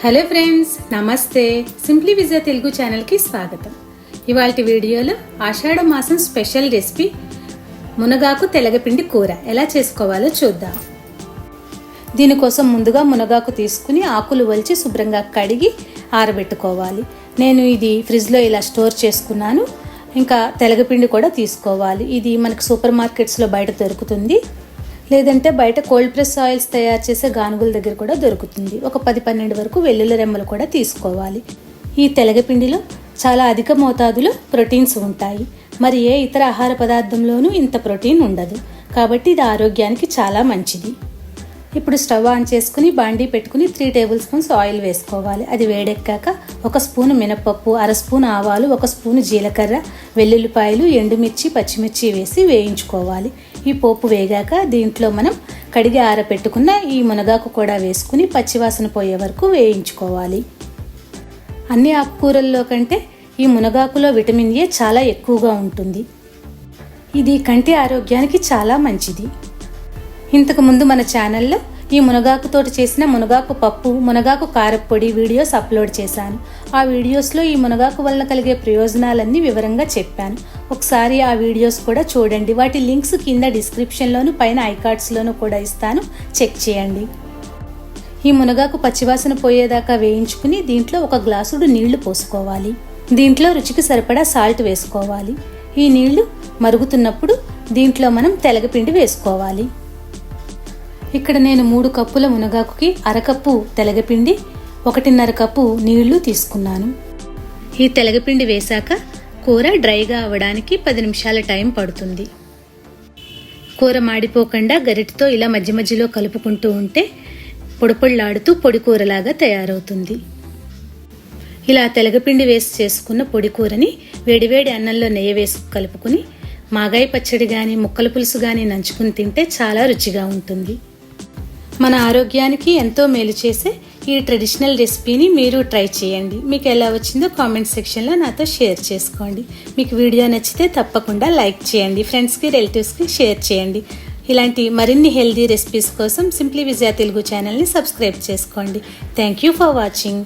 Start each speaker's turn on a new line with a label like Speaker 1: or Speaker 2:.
Speaker 1: Hello friends, నమస్తే. Simply విజయ తెలుగు ఛానల్కి స్వాగతం. ఇవాల్టి వీడియోలో ఆషాఢ మాసం స్పెషల్ రెసిపీ మునగాకు తెలగపిండి కూర ఎలా చేసుకోవాలో చూద్దాం. దీనికోసం ముందుగా మునగాకు తీసుకుని ఆకులు వలిచి శుభ్రంగా కడిగి ఆరబెట్టుకోవాలి. నేను ఇది ఫ్రిడ్జ్లో ఇలా స్టోర్ చేసుకున్నాను. ఇంకా తెలగపిండి కూడా తీసుకోవాలి. ఇది మనకు సూపర్ మార్కెట్స్లో బయట దొరుకుతుంది, లేదంటే బయట కోల్డ్ ప్రెస్ ఆయిల్స్ తయారు చేసే గానుగుల దగ్గర కూడా దొరుకుతుంది. ఒక 10-12 వరకు వెల్లుల్లి రెమ్మలు కూడా తీసుకోవాలి. ఈ తెలగపిండిలో చాలా అధిక మోతాదులో ప్రోటీన్స్ ఉంటాయి. మరి ఏ ఇతర ఆహార పదార్థంలోనూ ఇంత ప్రోటీన్ ఉండదు. కాబట్టి ఇది ఆరోగ్యానికి చాలా మంచిది. ఇప్పుడు స్టవ్ ఆన్ చేసుకుని బాండీ పెట్టుకుని 3 టేబుల్ స్పూన్స్ ఆయిల్ వేసుకోవాలి. అది వేడెక్కాక 1 స్పూను మినపప్పు, 1/2 స్పూన్ ఆవాలు, 1 స్పూను జీలకర్ర, వెల్లుల్లిపాయలు, ఎండుమిర్చి, పచ్చిమిర్చి వేసి వేయించుకోవాలి. ఈ పోపు వేగాక దీంట్లో మనం కడిగి ఆరబెట్టుకున్న ఈ మునగాకు కూడా వేసుకుని పచ్చివాసన పోయే వరకు వేయించుకోవాలి. అన్ని ఆకుకూరల్లో కంటే ఈ మునగాకులో విటమిన్ ఏ చాలా ఎక్కువగా ఉంటుంది. ఇది కంటి ఆరోగ్యానికి చాలా మంచిది. ఇంతకు ముందు మన ఛానల్లో ఈ మునగాకుతోటి చేసిన మునగాకు పప్పు, మునగాకు కారప్పొడి వీడియోస్ అప్లోడ్ చేశాను. ఆ వీడియోస్లో ఈ మునగాకు వలన కలిగే ప్రయోజనాలన్నీ వివరంగా చెప్పాను. ఒకసారి ఆ వీడియోస్ కూడా చూడండి. వాటి లింక్స్ కింద డిస్క్రిప్షన్లోను పైన ఐకార్డ్స్లోనూ కూడా ఇస్తాను, చెక్ చేయండి. ఈ మునగాకు పచ్చివాసన పోయేదాకా వేయించుకుని దీంట్లో 1 గ్లాసుడు నీళ్లు పోసుకోవాలి. దీంట్లో రుచికి సరిపడా సాల్ట్ వేసుకోవాలి. ఈ నీళ్లు మరుగుతున్నప్పుడు దీంట్లో మనం తెలగపిండి వేసుకోవాలి. ఇక్కడ నేను 3 కప్పుల మునగాకుకి 1/2 కప్పు తెలగపిండి, 1.5 కప్పు నీళ్లు తీసుకున్నాను. ఈ తెలగపిండి వేశాక కూర డ్రైగా అవ్వడానికి 10 నిమిషాల టైం పడుతుంది. కూర మాడిపోకుండా గరిటతో ఇలా మధ్య మధ్యలో కలుపుకుంటూ ఉంటే పొడిలాడుతూ పొడి కూరలాగా తయారవుతుంది. ఇలా తెలగపిండి వేసి చేసుకున్న పొడి కూరని వేడివేడి అన్నంలో నెయ్యి వేసి కలుపుకుని మాగాయ పచ్చడి కానీ ముక్కల పులుసు కానీ నంచుకుని తింటే చాలా రుచిగా ఉంటుంది. మన ఆరోగ్యానికి ఎంతో మేలు చేసే ఈ ట్రెడిషనల్ రెసిపీని మీరు ట్రై చేయండి. మీకు ఎలా వచ్చిందో కామెంట్ సెక్షన్లో నాతో షేర్ చేసుకోండి. మీకు వీడియో నచ్చితే తప్పకుండా లైక్ చేయండి. ఫ్రెండ్స్కి, రిలేటివ్స్కి షేర్ చేయండి. ఇలాంటి మరిన్ని హెల్దీ రెసిపీస్ కోసం సింప్లీ విజయ తెలుగు ఛానల్ని సబ్స్క్రైబ్ చేసుకోండి. Thank you for watching.